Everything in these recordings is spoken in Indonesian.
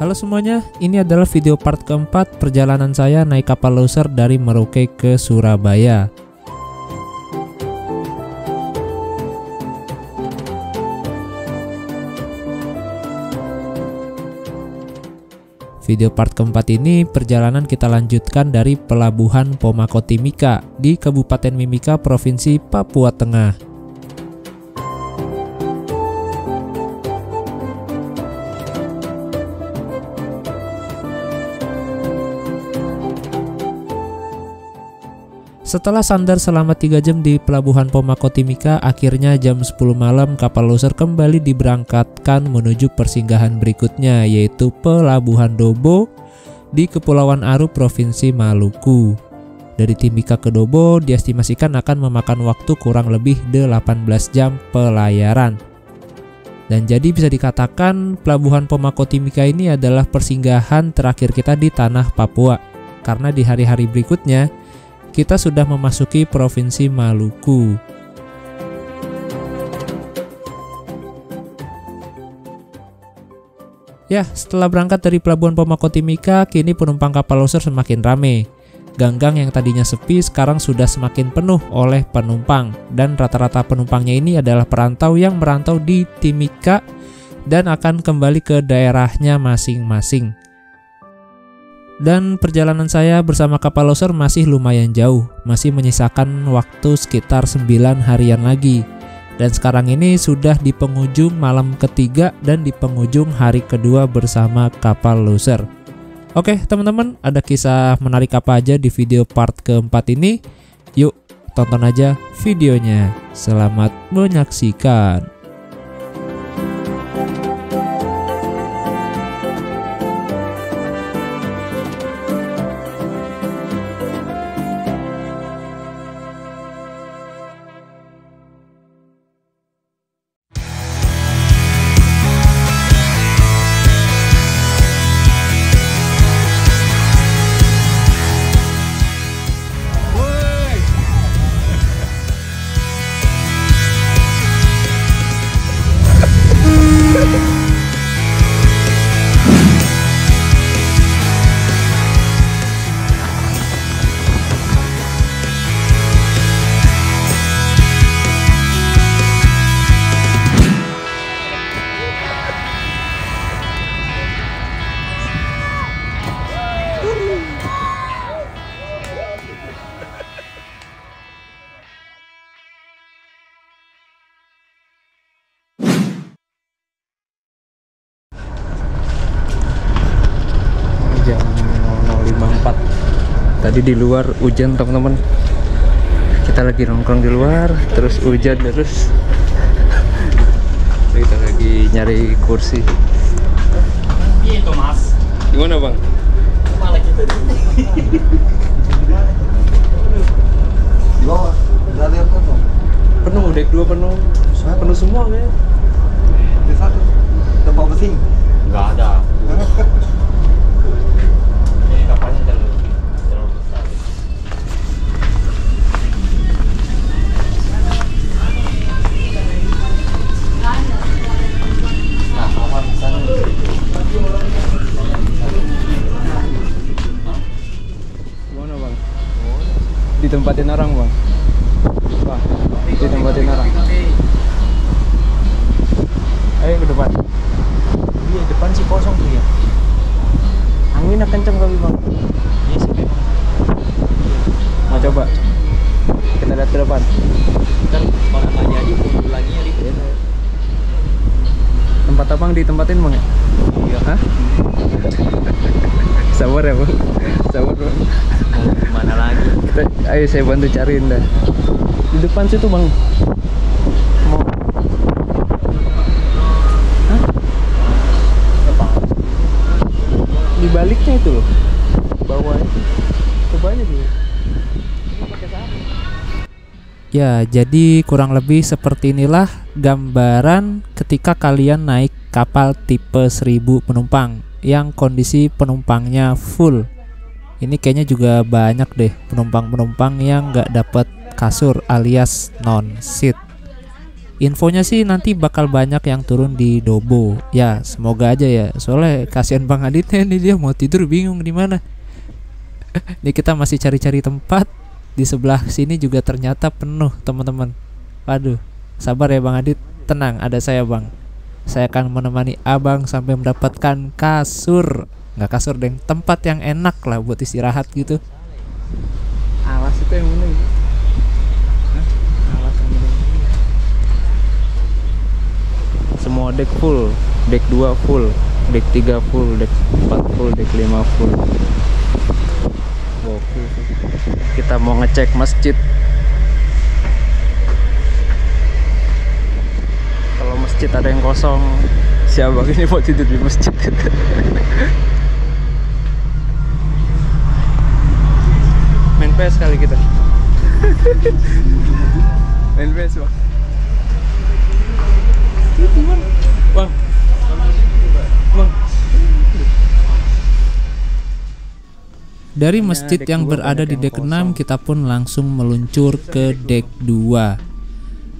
Halo semuanya, ini adalah video part keempat perjalanan saya naik kapal loser dari Merauke ke Surabaya. Video part keempat ini perjalanan kita lanjutkan dari Pelabuhan Pomako Timika di Kabupaten Mimika, Provinsi Papua Tengah. Setelah sandar selama 3 jam di Pelabuhan Pomako Timika, akhirnya jam 10 malam kapal loser kembali diberangkatkan menuju persinggahan berikutnya, yaitu Pelabuhan Dobo di Kepulauan Aru, Provinsi Maluku. Dari Timika ke Dobo diestimasikan akan memakan waktu kurang lebih 18 jam pelayaran. Dan jadi bisa dikatakan Pelabuhan Pomako Timika ini adalah persinggahan terakhir kita di tanah Papua, karena di hari-hari berikutnya kita sudah memasuki Provinsi Maluku. Ya, setelah berangkat dari Pelabuhan Pomako Timika, kini penumpang kapal loser semakin ramai. Ganggang yang tadinya sepi sekarang sudah semakin penuh oleh penumpang, dan rata-rata penumpangnya ini adalah perantau yang merantau di Timika dan akan kembali ke daerahnya masing-masing. Dan perjalanan saya bersama kapal loser masih lumayan jauh, masih menyisakan waktu sekitar 9 harian lagi. Dan sekarang ini sudah di penghujung malam ketiga dan di penghujung hari kedua bersama kapal loser. Oke teman-teman, ada kisah menarik apa aja di video part keempat ini? Yuk tonton aja videonya. Selamat menyaksikan. Jam 00.54. Tadi di luar hujan teman-teman. Kita lagi nongkrong di luar, terus hujan terus. Kita lagi nyari kursi. Itu mas. Gimana bang? Malah kita di bawah, nggak ada yang kosong. Penuh, dek 2 penuh. Penuh semua ya. Di satu tempat pesing. nggak ada. Ini kapalnya terlalu besar. Nah, kamar di sana. Gimana bang? Ditempatin orang bang? Wah, ditempatin orang. Ayo ke depan. Iya, depan sih kosong tuh ya. Anginnya kenceng kali bang. Iya sih memang. Mau coba? Kita lihat ke depan. Ntar kalau nggak jadi, mundur lagi ya di. Tempat abang ditempatin bang ya? Iya. Hah? Sabar ya bang. Sabar bang. Mau gimana lagi? Ayo saya bantu cariin dah. Di depan situ bang. Mau? Hah? Di baliknya itu loh. Bawah itu. Coba aja dulu. Ya, jadi kurang lebih seperti inilah gambaran ketika kalian naik kapal tipe 1000 penumpang yang kondisi penumpangnya full. Ini kayaknya juga banyak deh penumpang-penumpang yang nggak dapat kasur alias non-seat. Infonya sih nanti bakal banyak yang turun di Dobo. Ya, semoga aja ya. Soalnya kasihan Bang Aditnya nih, dia mau tidur bingung di mana. Nih kita masih cari-cari tempat. Di sebelah sini juga ternyata penuh, teman-teman. Waduh, sabar ya Bang Adit. Tenang, ada saya Bang. Saya akan menemani Abang sampai mendapatkan kasur. Nggak kasur deng, tempat yang enak lah buat istirahat gitu. Alas itu yang mana gitu? Hah? Alas yang mana? Semua deck full, deck 2 full, deck 3 full, deck 4 full, deck 5 full. Gokil sih. Kita mau ngecek masjid. Kalau masjid ada yang kosong, siapa ini mau tidur di masjid? Main PS kali kita. Main PS Bang. Bang. Bang. Dari masjid yang berada di deck 6, kita pun langsung meluncur ke deck 2.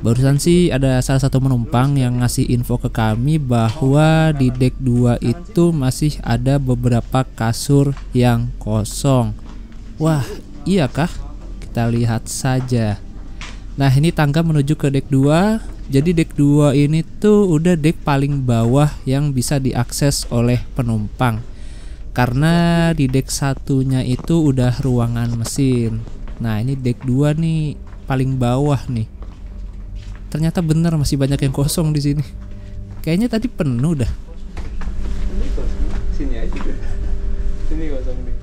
Barusan sih ada salah satu penumpang yang ngasih info ke kami bahwa di deck 2 itu masih ada beberapa kasur yang kosong. Wah, iya kah? Kita lihat saja. Nah, ini tangga menuju ke deck 2. Jadi deck 2 ini tuh udah deck paling bawah yang bisa diakses oleh penumpang. Karena di deck satunya itu udah ruangan mesin. Nah, ini deck 2 nih paling bawah nih. Ternyata bener masih banyak yang kosong di sini. Kayaknya tadi penuh dah. Sini aja. Sini kosong nih.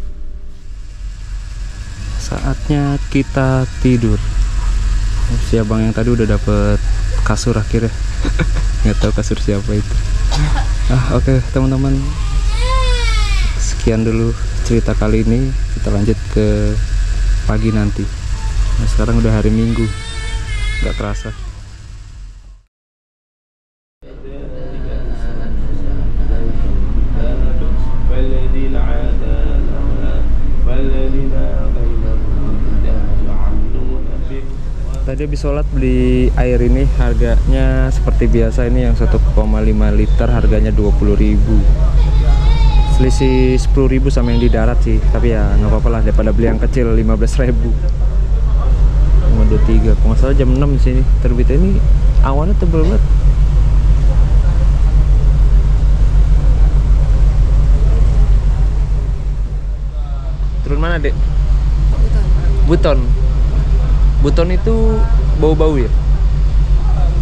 Saatnya kita tidur. Si abang yang tadi udah dapet kasur akhirnya. Nggak tahu kasur siapa itu. Oke, teman-teman. Sekian dulu cerita kali ini. Kita lanjut ke pagi nanti. Nah, sekarang udah hari Minggu. Nggak kerasa. Tadi habis sholat beli air ini, harganya seperti biasa, ini yang 1,5 liter harganya 20.000. Selisih 10.000 sama yang di darat sih, tapi ya nggak apa-apa lah daripada beli yang kecil 15.000. 523, kalau nggak salah jam 6 di sini terbitnya. Ini awannya tebel banget. Turun mana dek? Buton. Buton itu bau-bau ya?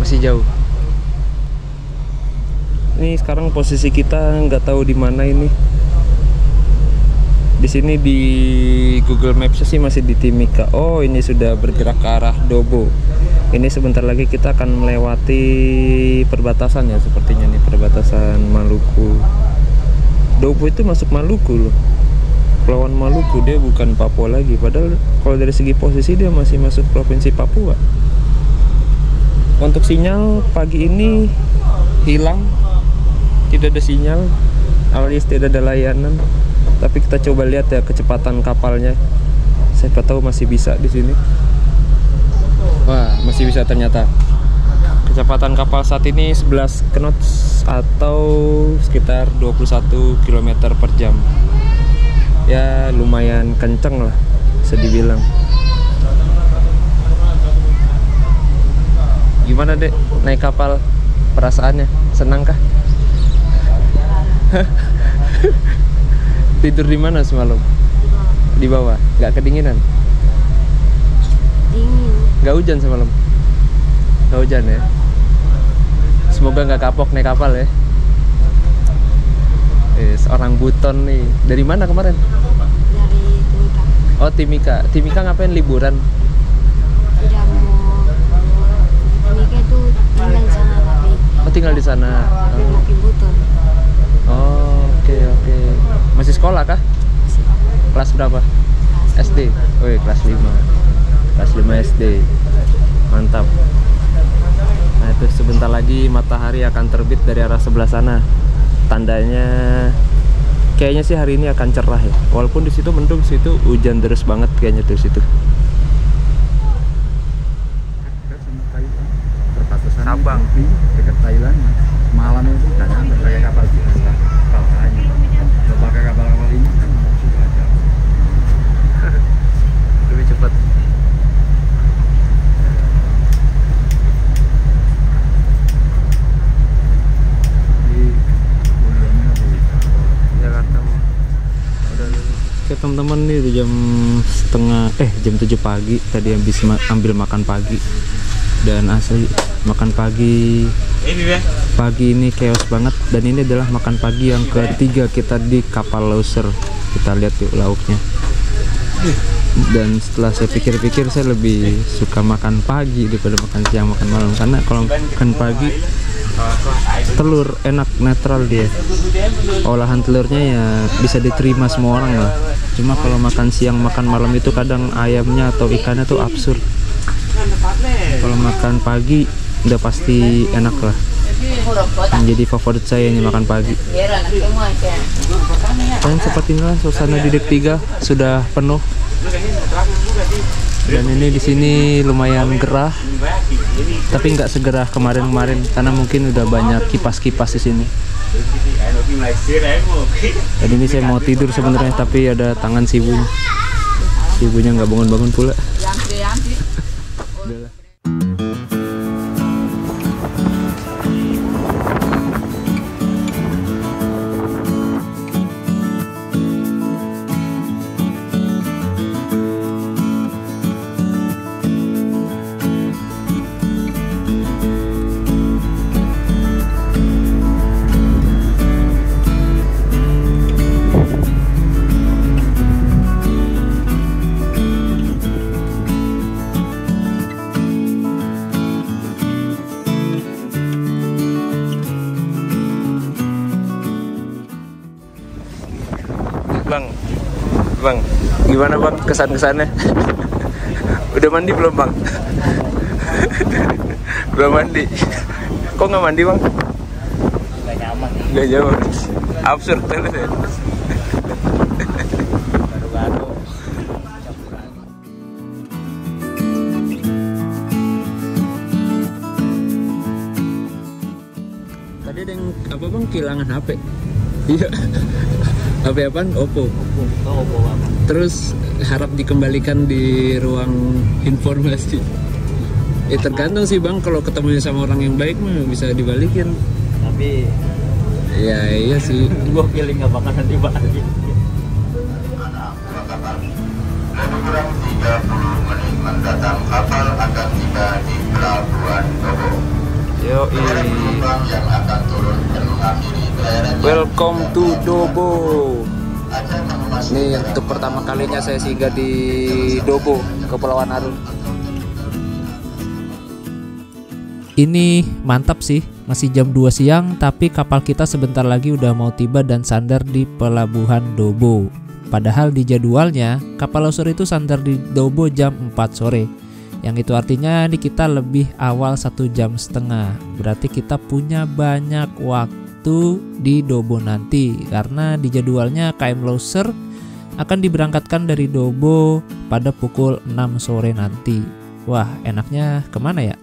Masih jauh. Ini sekarang posisi kita nggak tahu di mana ini. Di sini di Google Maps sih masih di Timika. Oh, ini sudah bergerak ke arah Dobo. Ini sebentar lagi kita akan melewati perbatasan ya, sepertinya nih, perbatasan Maluku. Dobo itu masuk Maluku loh. Kepulauan Maluku, dia bukan Papua lagi. Padahal kalau dari segi posisi dia masih masuk provinsi Papua. Untuk sinyal pagi ini hilang, tidak ada sinyal, alias tidak ada layanan. Tapi kita coba lihat ya kecepatan kapalnya. Siapa tahu masih bisa di sini. Wah, masih bisa ternyata. Kecepatan kapal saat ini 11 knots atau sekitar 21 km per jam. Ya lumayan kenceng lah, bisa dibilang. Gimana dek naik kapal, perasaannya senang kah? Tidur di mana semalam? Di bawah, nggak kedinginan? Dingin. Nggak hujan semalam? Nggak hujan ya? Semoga nggak kapok naik kapal ya. Seorang Buton nih. Dari mana kemarin? Dari Timika. Oh, Timika. Timika ngapain liburan? Tidak mau. Timika itu tinggal di sana tapi. Oh, tinggal di sana. Tapi mau ke Buton. Oh, oke. Masih sekolah kah? Masih. Kelas berapa? Kelas SD. Woi, kelas 5. Kelas 5 SD. Mantap. Nah, itu sebentar lagi matahari akan terbit dari arah sebelah sana. Tandanya kayaknya sih hari ini akan cerah ya. Walaupun di situ mendung, situ hujan deras banget kayaknya tuh situ. Sabang. Dekat Thailand. Malam itu udah nyampe pakai kapal biasa. Kapal kayu. Kalau pakai kapal-kapal ini kan sudah ada. Lebih cepat. Jakarta Oke teman-teman, nih udah jam 7 pagi. Tadi habis ambil makan pagi. Dan asli makan pagi ini chaos banget. Dan ini adalah makan pagi yang ketiga kita di kapal Loser. Kita lihat yuk lauknya. Dan setelah saya pikir-pikir, saya lebih suka makan pagi daripada makan siang makan malam. Karena kalau makan pagi telur enak, netral dia. Olahan telurnya ya bisa diterima semua orang lah. Cuma kalau makan siang makan malam itu kadang ayamnya atau ikannya tuh absurd. Kalau makan pagi udah pasti enak lah. Menjadi favorit saya ini makan pagi. Dan seperti inilah suasana di dek 3 sudah penuh. Dan ini di sini lumayan gerah, tapi nggak segerah kemarin-kemarin karena mungkin udah banyak kipas-kipas di sini. Dan ini saya mau tidur sebenarnya, tapi ada tangan sibunya. Sibunya nggak bangun-bangun pula. Udahlah. Bang, gimana bang kesan-kesannya? Udah mandi belum bang? Belum mandi. Kok nggak mandi bang? Nggak nyaman. Nggak nyaman. Absurd banget ya. Baru-baru. Tadi ada yang apa bang, kehilangan HP? Iya. HP apaan? Oppo. Oppo apa? Terus harap dikembalikan di ruang informasi. Tergantung sih bang, kalau ketemunya sama orang yang baik mah bisa dibalikin. Tapi Ya iya sih. gua feeling nggak bakalan dibalik. Kurang 30 menit mendatang kapal akan tiba di Pelabuhan Dobo. Yoi. Penumpang yang akan turun dan mengakhiri perjalanan. Welcome to Dobo. Nih untuk pertama kalinya saya singgah di Dobo, Kepulauan Aru. Ini mantap sih, masih jam 2 siang tapi kapal kita sebentar lagi udah mau tiba dan sandar di Pelabuhan Dobo. Padahal di jadwalnya kapal Loser itu sandar di Dobo jam 4 sore. Yang itu artinya nih kita lebih awal 1,5 jam. Berarti kita punya banyak waktu di Dobo nanti. Karena di jadwalnya KM Loser akan diberangkatkan dari Dobo pada pukul 6 sore nanti. Wah, enaknya kemana ya?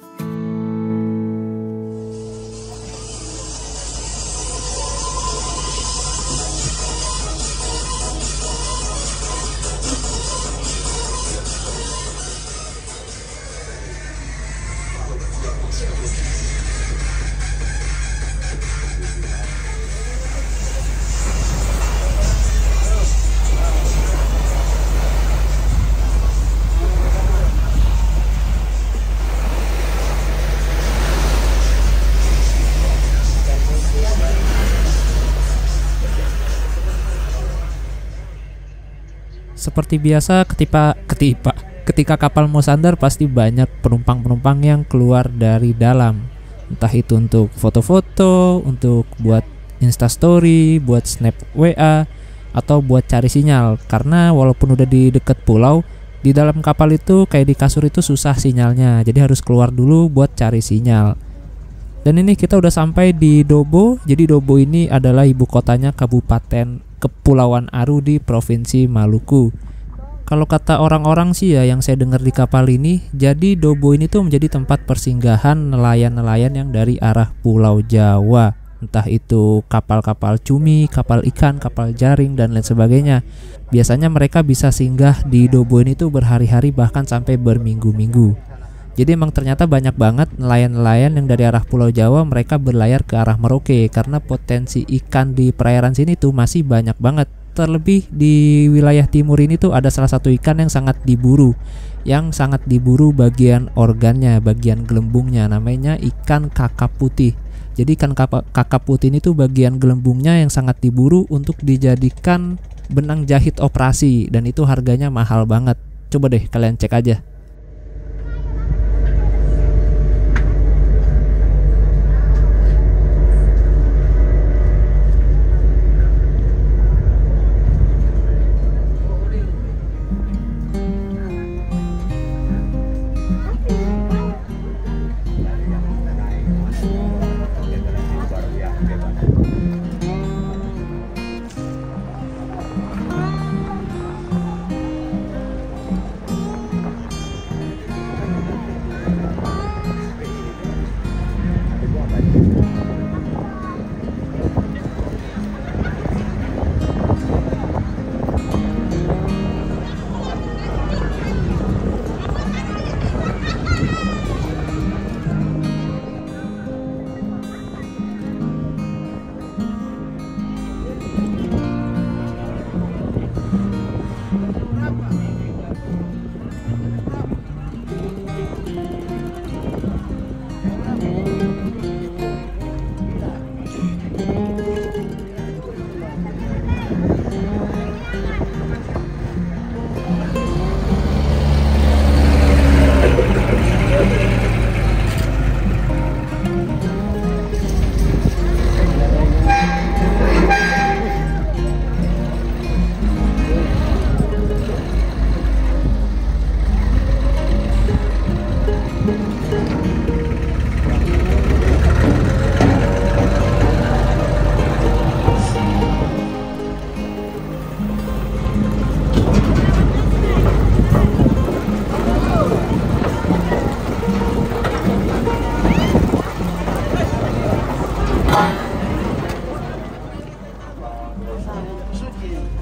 Seperti biasa ketika kapal mau sandar pasti banyak penumpang-penumpang yang keluar dari dalam. Entah itu untuk foto-foto, untuk buat instastory, buat snap WA, atau buat cari sinyal. Karena walaupun udah di dekat pulau, di dalam kapal itu kayak di kasur itu susah sinyalnya. Jadi harus keluar dulu buat cari sinyal. Dan ini kita udah sampai di Dobo. Jadi Dobo ini adalah ibu kotanya Kabupaten Kepulauan Aru di Provinsi Maluku. Kalau kata orang-orang sih ya yang saya dengar di kapal ini, jadi Dobo ini tuh menjadi tempat persinggahan nelayan-nelayan yang dari arah Pulau Jawa. Entah itu kapal-kapal cumi, kapal ikan, kapal jaring, dan lain sebagainya. Biasanya mereka bisa singgah di Dobo ini tuh berhari-hari bahkan sampai berminggu-minggu. Jadi emang ternyata banyak banget nelayan-nelayan yang dari arah Pulau Jawa mereka berlayar ke arah Merauke karena potensi ikan di perairan sini tuh masih banyak banget. Terlebih di wilayah timur ini tuh ada salah satu ikan yang sangat diburu bagian organnya, bagian gelembungnya, namanya ikan kakap putih. Jadi ikan kakap putih ini tuh bagian gelembungnya yang sangat diburu untuk dijadikan benang jahit operasi, dan itu harganya mahal banget. Coba deh kalian cek aja.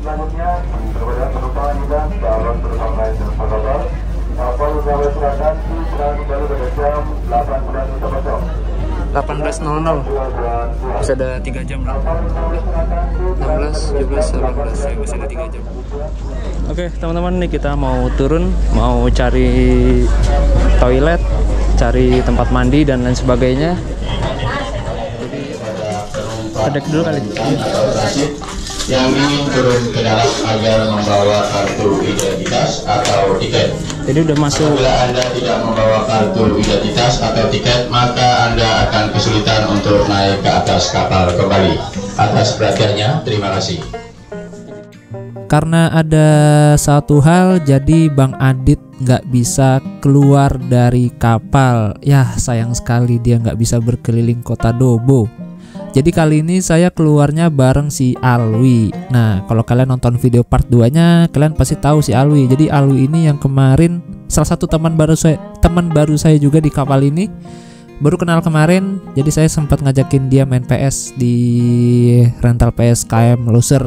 Selanjutnya, kepada penumpang juga calon penumpang lain terpaksa kapal Jawa Selatan sedang baru pada jam 18.00. 18.00 masih ada 3 jam lah. 16, 17, 18 ya, masih ada 3 jam. Oke teman-teman, nih kita mau turun, mau cari toilet, cari tempat mandi dan lain sebagainya. Jadi dulu kali yang ingin turun ke dalam agar membawa kartu identitas atau tiket. Jadi udah masuk. Apabila Anda tidak membawa kartu identitas atau tiket, maka Anda akan kesulitan untuk naik ke atas kapal kembali. Atas perhatiannya, terima kasih. Karena ada satu hal, jadi Bang Adit nggak bisa keluar dari kapal. Yah, sayang sekali dia nggak bisa berkeliling kota Dobo. Jadi kali ini saya keluarnya bareng si Alwi. Nah, kalau kalian nonton video part 2-nya, kalian pasti tahu si Alwi. Jadi Alwi ini yang kemarin salah satu teman baru saya juga di kapal ini. Baru kenal kemarin, jadi saya sempat ngajakin dia main PS di rental PS KM Loser.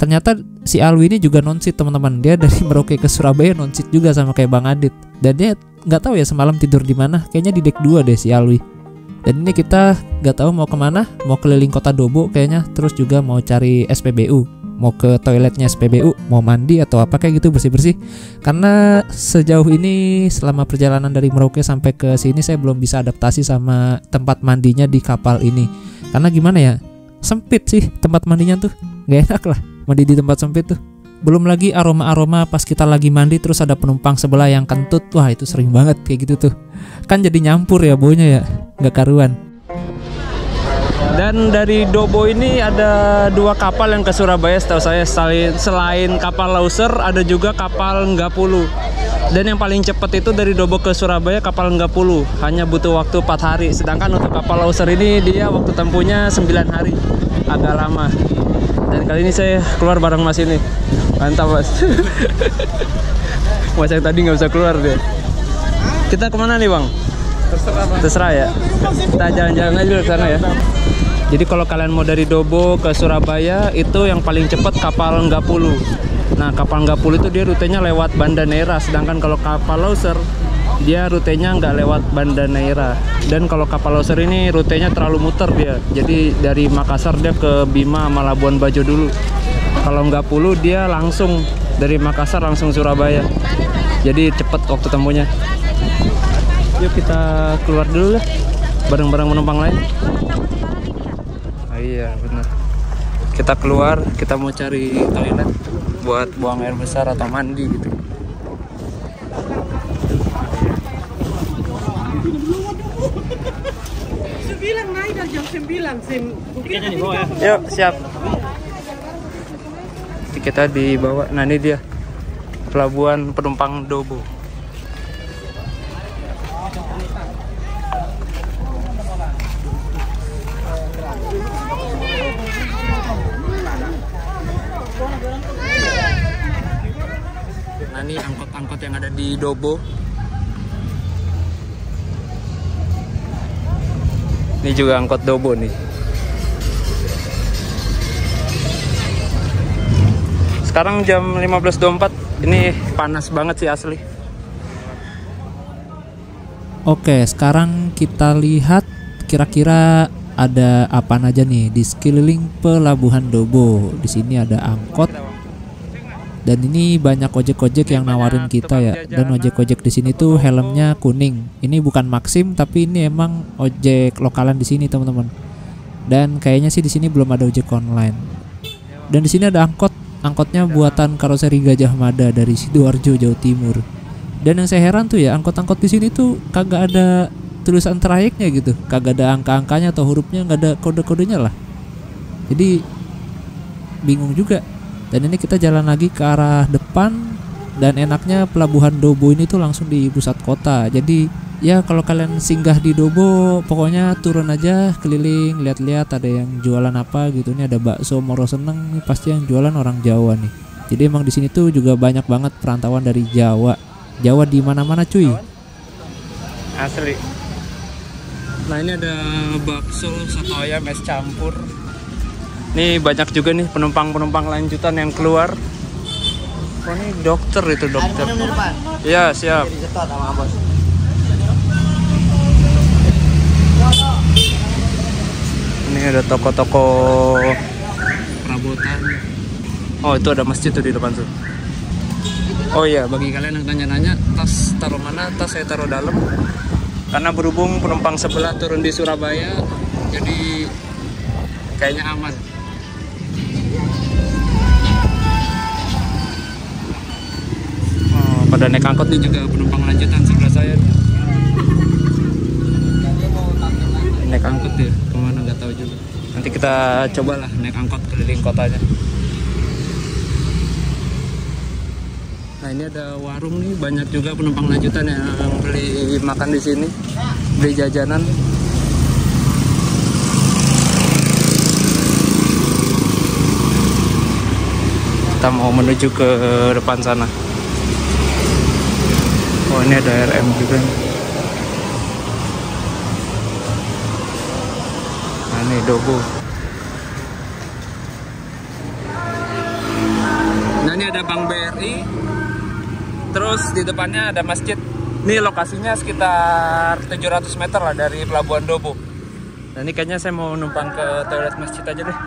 Ternyata si Alwi ini juga non-seat teman-teman. Dia dari Merauke ke Surabaya non-seat juga sama kayak Bang Adit. Dan dia nggak tahu ya semalam tidur di mana. Kayaknya di deck 2 deh si Alwi. Dan ini kita nggak tahu mau kemana, mau keliling kota Dobo kayaknya, terus juga mau cari SPBU, mau ke toiletnya SPBU, mau mandi atau apa kayak gitu, bersih-bersih. Karena sejauh ini selama perjalanan dari Merauke sampai ke sini saya belum bisa adaptasi sama tempat mandinya di kapal ini. Karena gimana ya, sempit sih tempat mandinya tuh, nggak enak lah mandi di tempat sempit tuh. Belum lagi aroma-aroma pas kita lagi mandi terus ada penumpang sebelah yang kentut. Wah, itu sering banget kayak gitu tuh. Kan jadi nyampur ya baunya ya, nggak karuan. Dan dari Dobo ini ada 2 kapal yang ke Surabaya setahu saya. Selain kapal Loser ada juga kapal Nggapulu. Dan yang paling cepat itu dari Dobo ke Surabaya kapal Nggapulu, hanya butuh waktu 4 hari. Sedangkan untuk kapal Loser ini dia waktu tempuhnya 9 hari, agak lama. Dan kali ini saya keluar bareng Mas ini. Mantap Mas. Mas yang tadi nggak bisa keluar dia. Kita kemana nih Bang? Terserah ya. Kita jalan-jalan aja ke sana ya. Jadi kalau kalian mau dari Dobo ke Surabaya itu yang paling cepat kapal Nggapulu. Nah kapal Nggapulu itu dia rutenya lewat Banda Neira. Sedangkan kalau kapal Loser dia rutenya nggak lewat Banda Neira. Dan kalau kapal Loser ini rutenya terlalu muter dia. Jadi dari Makassar dia ke Bima sama Labuan Bajo dulu. Kalau Nggapulu dia langsung dari Makassar langsung Surabaya. Jadi cepet waktu tempuhnya. Yuk kita keluar dulu lah bareng-bareng penumpang lain. Iya benar. Kita keluar, kita mau cari toilet buat buang air besar atau mandi gitu. Yuk siap. Kita dibawa. Nah ini dia pelabuhan penumpang Dobo. Nah ini angkot-angkot yang ada di Dobo. Ini juga angkot Dobo nih. Sekarang jam 15.24. Ini panas banget sih asli. Oke, sekarang kita lihat kira-kira ada apa aja nih di sekeliling pelabuhan Dobo. Di sini ada angkot. Dan ini banyak ojek-ojek yang nawarin kita ya. Dan ojek-ojek di sini tuh helmnya kuning. Ini bukan Maxim tapi ini emang ojek lokalan di sini teman-teman. Dan kayaknya sih di sini belum ada ojek online. Dan di sini ada angkot. Angkotnya buatan karoseri Gajah Mada dari Sidoarjo, Jawa Timur. Dan yang saya heran tuh ya, angkot-angkot di sini tuh kagak ada tulisan trayeknya gitu. Kagak ada angka-angkanya atau hurufnya, nggak ada kode-kodenya lah. Jadi bingung juga. Dan ini kita jalan lagi ke arah depan. Dan enaknya pelabuhan Dobo ini tuh langsung di pusat kota. Jadi ya kalau kalian singgah di Dobo, pokoknya turun aja keliling, lihat-lihat ada yang jualan apa gitu. Ini ada bakso Moro Seneng, nih pasti yang jualan orang Jawa nih. Jadi emang di sini tuh juga banyak banget perantauan dari Jawa. Jawa di mana-mana cuy. Asli. Nah ini ada bakso soto ayam es campur. Nih banyak juga nih penumpang-penumpang lanjutan yang keluar. Oh ini dokter itu dokter. Iya siap. Ini ada toko-toko perabotan. Oh itu ada masjid tuh di depan tuh. Oh iya bagi kalian yang tanya-nanya tas taruh mana, tas saya taruh dalam. Karena berhubung penumpang sebelah turun di Surabaya, jadi kayaknya aman. Oh, pada naik angkot nih juga penumpang lanjutan sebelah saya. Naik angkot ya, kemana nggak tahu juga. Nanti kita cobalah naik angkot keliling kotanya. Nah ini ada warung nih, banyak juga penumpang lanjutan yang beli makan di sini, beli jajanan. Kita mau menuju ke depan sana. Oh ini ada RM juga nih. Nah ini Dobo. Nah ini ada Bank BRI. Terus di depannya ada masjid. Ini lokasinya sekitar 700 meter lah dari pelabuhan Dobo. Nah ini kayaknya saya mau numpang ke toilet masjid aja deh.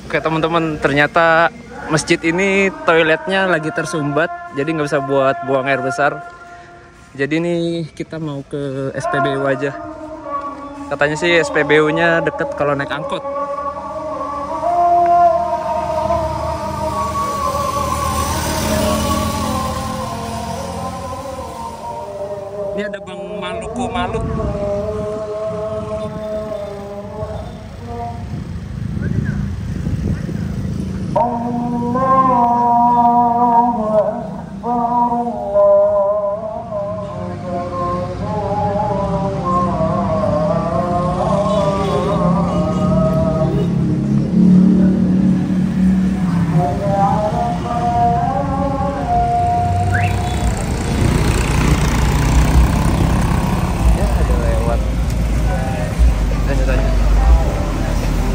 Oke teman-teman, ternyata masjid ini toiletnya lagi tersumbat, jadi nggak bisa buat buang air besar. Jadi nih kita mau ke SPBU aja. Katanya sih SPBU-nya deket kalau naik angkot. Ini ada Bank Maluku Maluk.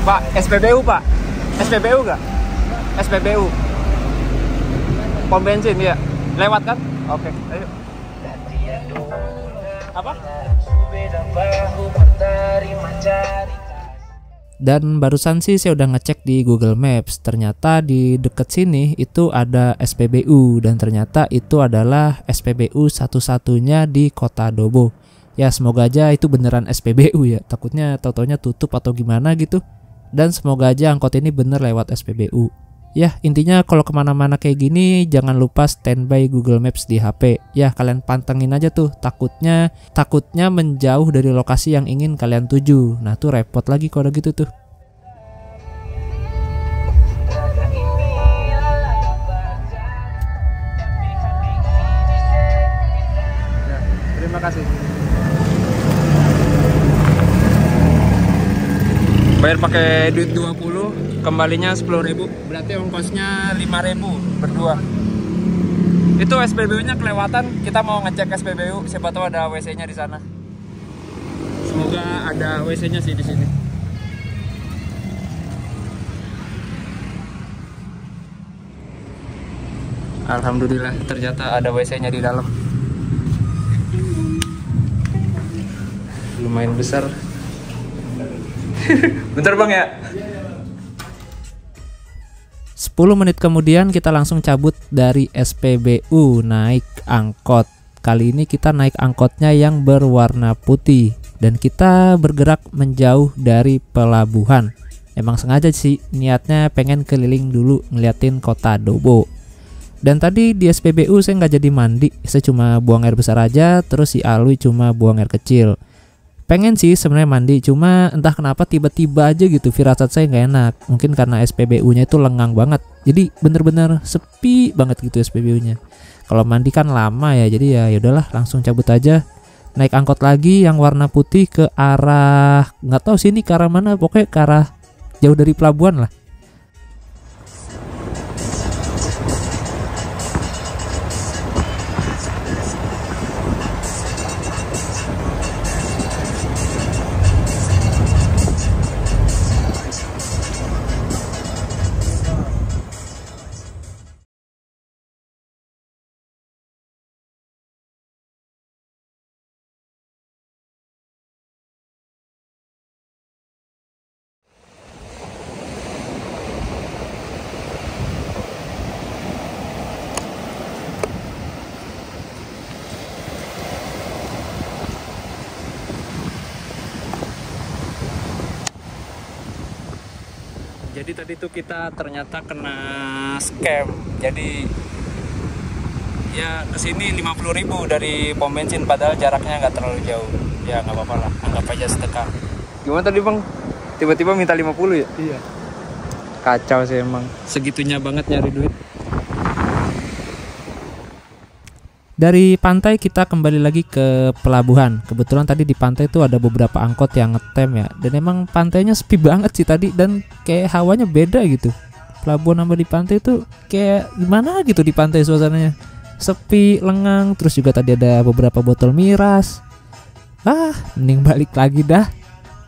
Pak, SPBU Pak. SPBU nggak? SPBU. Pom bensin ya. Lewat kan? Oke, ayo. Apa? Dan barusan sih saya udah ngecek di Google Maps, ternyata di deket sini itu ada SPBU dan ternyata itu adalah SPBU satu-satunya di Kota Dobo. Ya semoga aja itu beneran SPBU ya, takutnya tau-taunya tutup atau gimana gitu. Dan semoga aja angkot ini bener lewat SPBU. Ya intinya kalau kemana-mana kayak gini jangan lupa standby Google Maps di HP. Ya kalian pantengin aja tuh, takutnya menjauh dari lokasi yang ingin kalian tuju. Nah tuh repot lagi kalau gitu tuh. Ya, terima kasih. Bayar pakai duit 20, kembalinya 10.000. Berarti ongkosnya 5.000 berdua. Itu SPBU-nya kelewatan. Kita mau ngecek SPBU, siapa tahu ada WC-nya di sana. Semoga ada WC-nya sih di sini. Alhamdulillah, ternyata ada WC-nya di dalam. Lumayan besar. Bentar bang ya. 10 menit kemudian kita langsung cabut dari SPBU naik angkot. Kali ini kita naik angkotnya yang berwarna putih dan kita bergerak menjauh dari pelabuhan. Emang sengaja sih niatnya pengen keliling dulu ngeliatin Kota Dobo. Dan tadi di SPBU saya nggak jadi mandi, saya cuma buang air besar aja, terus si Alwi cuma buang air kecil. Pengen sih sebenarnya mandi, cuma entah kenapa tiba-tiba aja gitu firasat saya nggak enak. Mungkin karena SPBU-nya itu lengang banget, jadi bener-bener sepi banget gitu SPBU-nya. Kalau mandi kan lama ya, jadi ya yaudahlah langsung cabut aja. Naik angkot lagi yang warna putih ke arah nggak tahu sini ke arah mana, pokoknya ke arah jauh dari pelabuhan lah. Jadi tadi tuh kita ternyata kena scam. Jadi ya kesini 50.000 dari pom bensin, padahal jaraknya nggak terlalu jauh. Ya nggak apa-apa lah, anggap aja sedekah. Gimana tadi bang? Tiba-tiba minta 50 ya? Iya. Kacau sih emang. Segitunya banget nyari duit. Dari pantai kita kembali lagi ke pelabuhan. Kebetulan tadi di pantai itu ada beberapa angkot yang ngetem ya. Dan emang pantainya sepi banget sih tadi, dan kayak hawanya beda gitu. Pelabuhan sama di pantai itu kayak gimana gitu di pantai suasananya. Sepi, lengang, terus juga tadi ada beberapa botol miras. Mending balik lagi dah.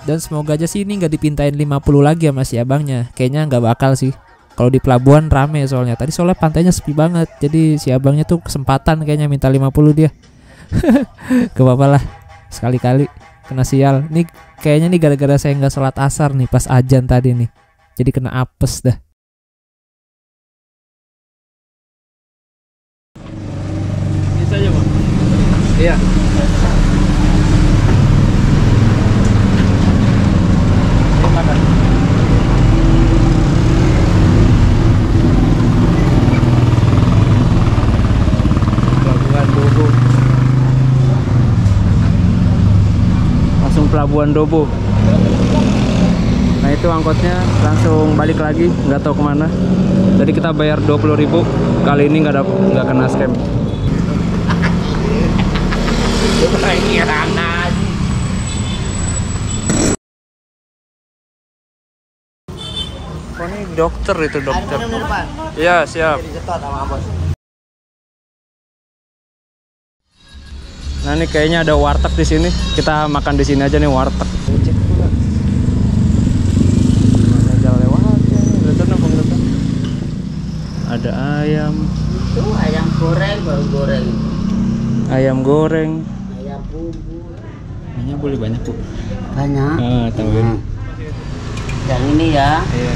Dan semoga aja sih ini nggak dipintain 50 lagi sama si abangnya. Kayaknya nggak bakal sih. Kalau di pelabuhan rame soalnya. Tadi soalnya pantainya sepi banget. Jadi si abangnya tuh kesempatan kayaknya minta 50 dia. Gak apa-apa lah. Sekali-kali kena sial. Nih kayaknya nih gara-gara saya nggak sholat asar nih pas azan tadi nih. Jadi kena apes dah. Bisa aja bang? Iya. Pelabuhan Dobo. Nah itu angkotnya langsung balik lagi, nggak tahu kemana. Tadi kita bayar 20.000, kali ini nggak kena scam. Oh ini dokter itu dokter. Iya siap. Nah ini kayaknya ada warteg di sini. Kita makan di sini aja nih warteg. ayam. Itu ayam goreng, baru goreng. Ayam goreng. Ayam bumbu. Ini boleh banyak, Bu. Banyak. Ah, tambahin. Yang ini ya. Iya.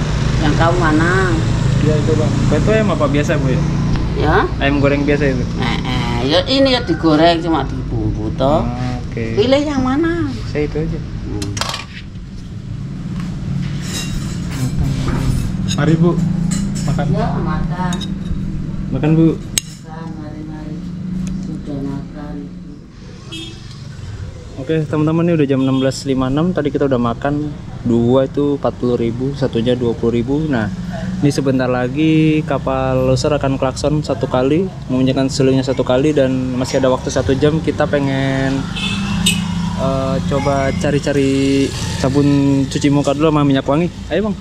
Yang kau mana? Iya itu, Bang. Itu ayam apa biasa, Bu ya? Ya. Ayam goreng biasa itu. Ya ini ya digoreng cuma dibumbu toh. Oke. Pilih yang mana? Saya itu aja. Mari, Bu. Makan. Ya makan. Makan, Bu. Makan, mari. Sudah makan. Oke, teman-teman, ini udah jam 16.56. Tadi kita udah makan. Dua itu 40.000, satunya 20.000. Nah, ini sebentar lagi kapal loser akan klakson satu kali, membunyikan selingnya satu kali, dan masih ada waktu 1 jam. Kita pengen coba cari-cari sabun cuci muka dulu sama minyak wangi. Ayo, Bang.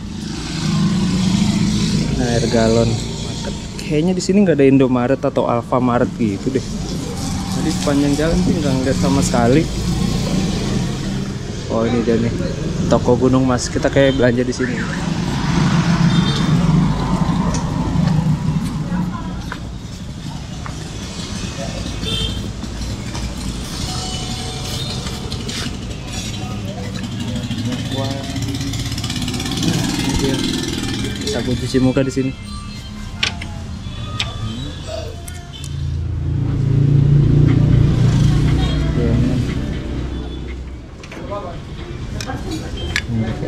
Air galon. Kayaknya di sini nggak ada Indomaret atau Alfamaret gitu deh. Jadi sepanjang jalan sih nggak ngeliat sama sekali. Oh, ini dia nih, toko Gunung Mas. Kita kayak belanja di sini. Sabun cuci muka di sini.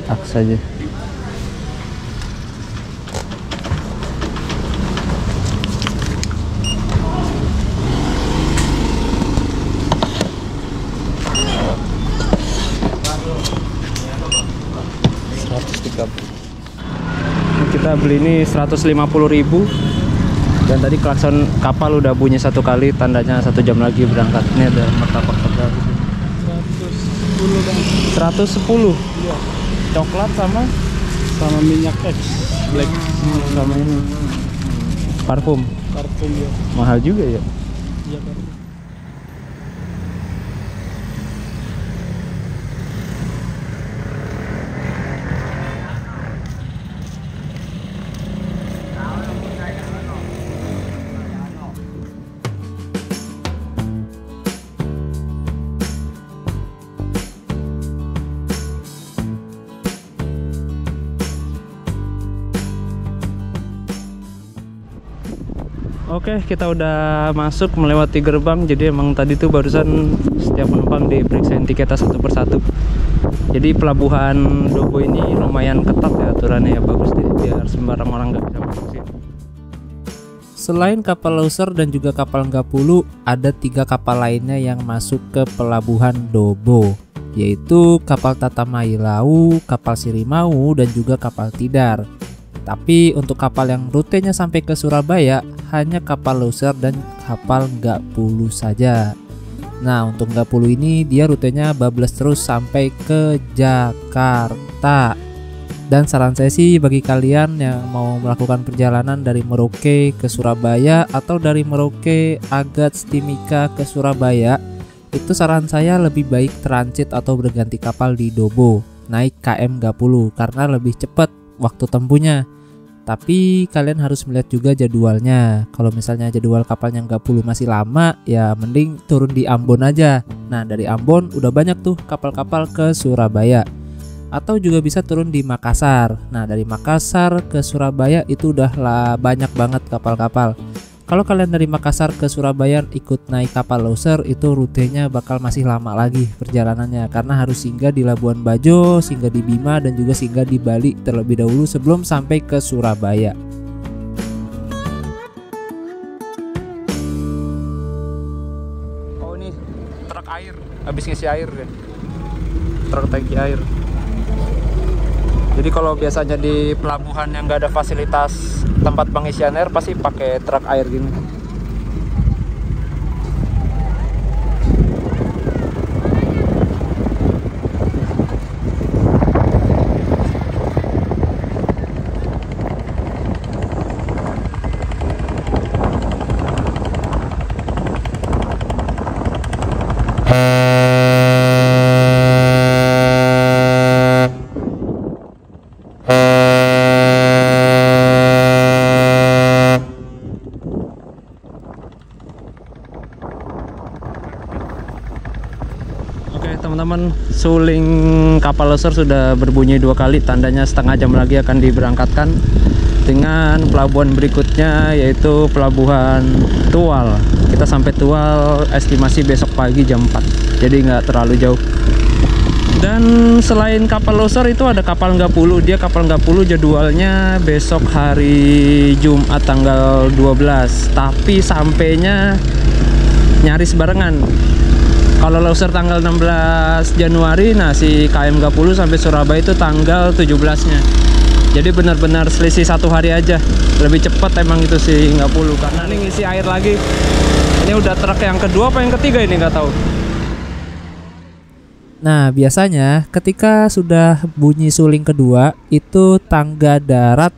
Aks aja. Kita beli ini 150.000, dan tadi klakson kapal udah bunyi satu kali, tandanya 1 jam lagi berangkat. Ini ada martabak segar. 110. Iya. Coklat sama Minyak X black sama ini parfum. parfum ya. Mahal juga ya. Iya kan. Oke, kita udah masuk melewati gerbang. Jadi emang tadi tuh barusan setiap penumpang diperiksain tiketnya satu persatu. Jadi pelabuhan Dobo ini lumayan ketat ya aturannya, ya bagus deh, biar sembarang orang nggak bisa masuk sini. Selain kapal loser dan juga kapal Gapulu, ada 3 kapal lainnya yang masuk ke pelabuhan Dobo, yaitu kapal Tatamailau, kapal Sirimau, dan juga kapal Tidar. Tapi untuk kapal yang rutenya sampai ke Surabaya hanya kapal loser dan kapal Gapulu saja. Nah, untuk Gapulu ini dia rutenya bablas terus sampai ke Jakarta. Dan saran saya sih bagi kalian yang mau melakukan perjalanan dari Merauke ke Surabaya atau dari Merauke Agats Timika ke Surabaya, itu saran saya lebih baik transit atau berganti kapal di Dobo, naik KM Gapulu karena lebih cepat waktu tempuhnya. Tapi kalian harus melihat juga jadwalnya. Kalau misalnya jadwal kapalnya Gapulu masih lama, ya mending turun di Ambon aja. Nah, dari Ambon udah banyak tuh kapal-kapal ke Surabaya. Atau juga bisa turun di Makassar. Nah, dari Makassar ke Surabaya itu udah banyak banget kapal-kapal. Kalau kalian dari Makassar ke Surabaya ikut naik kapal loser, itu rutenya bakal masih lama lagi perjalanannya, karena harus singgah di Labuan Bajo, singgah di Bima, dan juga singgah di Bali terlebih dahulu sebelum sampai ke Surabaya. Oh, ini truk air, habis ngisi air ya. Truk tangki air. Jadi kalau biasanya di pelabuhan yang nggak ada fasilitas tempat pengisian air, pasti pakai truk air gini. teman-teman, suling kapal loser sudah berbunyi 2 kali, tandanya setengah jam lagi akan diberangkatkan dengan pelabuhan berikutnya, yaitu pelabuhan Tual. Kita sampai Tual estimasi besok pagi jam 4, jadi nggak terlalu jauh. Dan selain kapal loser itu ada kapal Nggapulu. Dia kapal Nggapulu jadwalnya besok hari Jumat tanggal 12, tapi sampainya nyaris barengan. Kalau loser tanggal 16 Januari, nah si KM Nggapulu sampai Surabaya itu tanggal 17-nya. Jadi benar-benar selisih 1 hari aja. Lebih cepat emang itu si Nggapulu, karena ini ngisi air lagi. Ini udah truk yang kedua apa yang ketiga ini nggak tahu. Nah, biasanya ketika sudah bunyi suling kedua itu tangga darat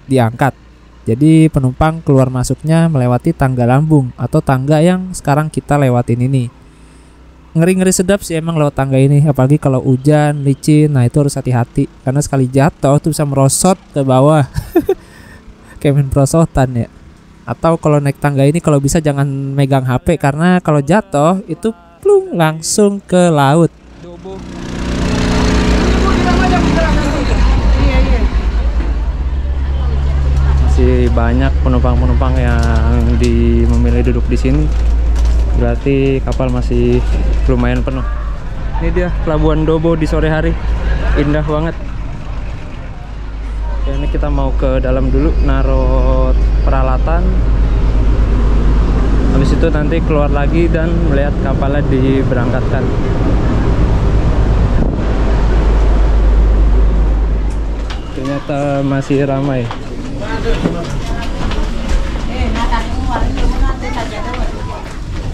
diangkat. Jadi penumpang keluar masuknya melewati tangga lambung atau tangga yang sekarang kita lewatin ini. Ngeri-ngeri sedap sih emang lewat tangga ini, apalagi kalau hujan, licin. Nah, itu harus hati-hati karena sekali jatuh tuh bisa merosot ke bawah. Kayak main perosotan ya. Atau kalau naik tangga ini kalau bisa jangan megang HP, karena kalau jatuh itu plung langsung ke laut. Masih banyak penumpang-penumpang yang memilih duduk di sini. Berarti kapal masih lumayan penuh. Ini dia pelabuhan Dobo di sore hari, indah banget. Oke, ini kita mau ke dalam dulu naruh peralatan. Habis itu nanti keluar lagi dan melihat kapalnya diberangkatkan. Ternyata masih ramai.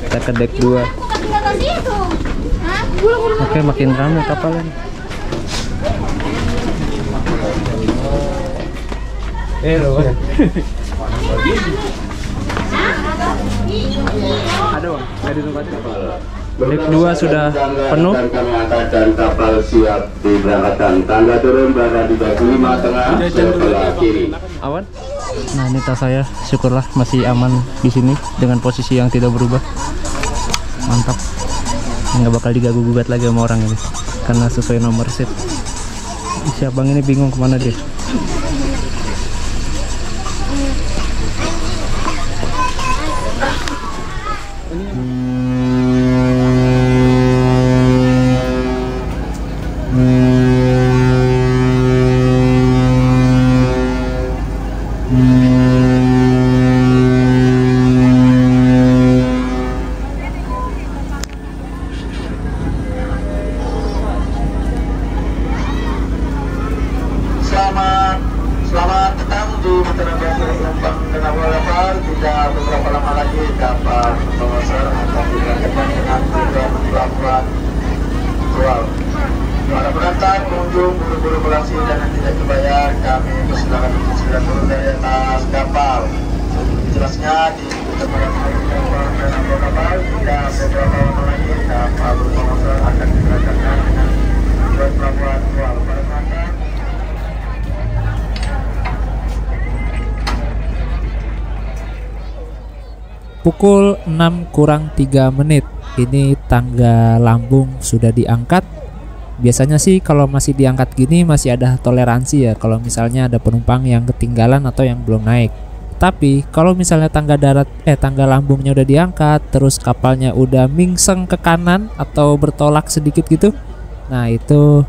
Kita ke deck 2. Oke, makin ramai kapalnya. Aduh, nggak di tempat kapal. Deck 2 sudah penuh. Kami angkat dan kapal siap diberangkatkan. Tangga turun berada di deck 5 tengah sebelah kiri. Awan. Nah, ini tas saya, syukurlah masih aman di sini dengan posisi yang tidak berubah. Mantap. Nggak bakal diganggu-gugat lagi sama orang ini karena sesuai nomor SIP. Si abang ini bingung kemana dia. Selamat datang di Masyarakat Penumpang dan Kapal. Tidak beberapa lama lagi kapal loser akan diberangkatkan dengan tujuan pelabuhan Tual. Para pengantar, pengunjung, buru-buru kolasi dan yang tidak dibayar, kami persilakan untuk segera turun dari atas kapal. Jelasnya di Penumpang dan Kapal. Tidak beberapa lama lagi kapal loser akan diberangkatkan dengan tujuan pelabuhan Tual. Para pengantar. Pukul 6:03 ini tangga lambung sudah diangkat. Biasanya sih kalau masih diangkat gini masih ada toleransi ya, kalau misalnya ada penumpang yang ketinggalan atau yang belum naik. Tapi kalau misalnya tangga lambungnya udah diangkat terus kapalnya udah mingseng ke kanan atau bertolak sedikit gitu, nah itu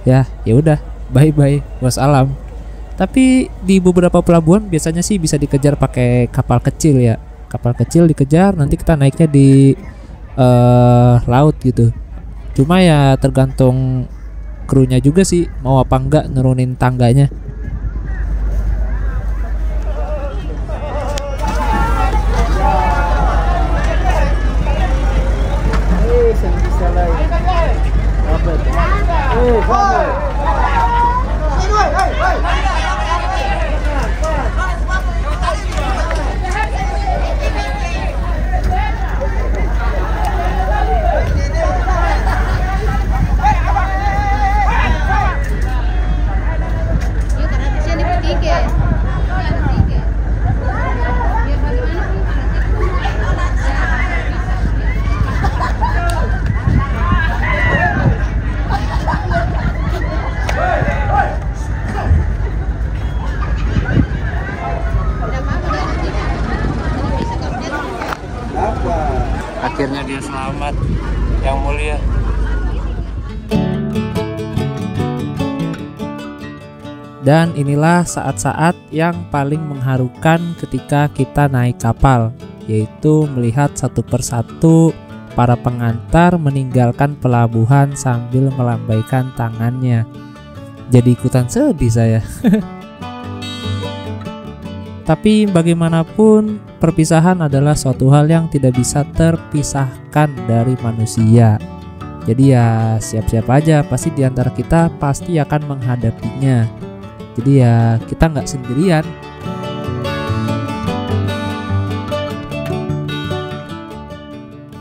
ya udah bye bye wassalam. Tapi di beberapa pelabuhan biasanya sih bisa dikejar pakai kapal kecil ya. Kapal kecil dikejar, nanti kita naiknya di laut gitu. Cuma ya tergantung krunya juga sih mau apa enggak nurunin tangganya. Akhirnya dia selamat, Yang Mulia. Dan inilah saat-saat yang paling mengharukan ketika kita naik kapal, yaitu melihat satu persatu para pengantar meninggalkan pelabuhan sambil melambaikan tangannya. Jadi ikutan sedih saya. Tapi bagaimanapun, perpisahan adalah suatu hal yang tidak bisa terpisahkan dari manusia. Jadi ya siap-siap aja, pasti di antara kita pasti akan menghadapinya. Jadi ya kita nggak sendirian.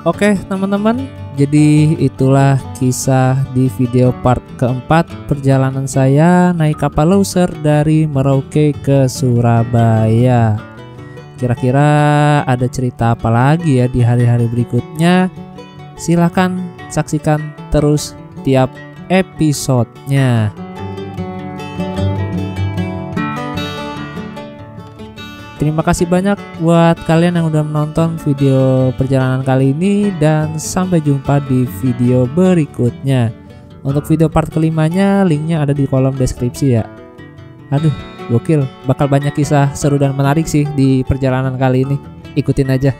Oke teman-teman, jadi itulah kisah di video part keempat perjalanan saya naik kapal Loser dari Merauke ke Surabaya. Kira-kira ada cerita apa lagi ya di hari-hari berikutnya? Silahkan saksikan terus tiap episodenya. Terima kasih banyak buat kalian yang udah menonton video perjalanan kali ini, dan sampai jumpa di video berikutnya. Untuk video part kelimanya, linknya ada di kolom deskripsi ya. Aduh, gokil, bakal banyak kisah seru dan menarik sih di perjalanan kali ini. Ikutin aja.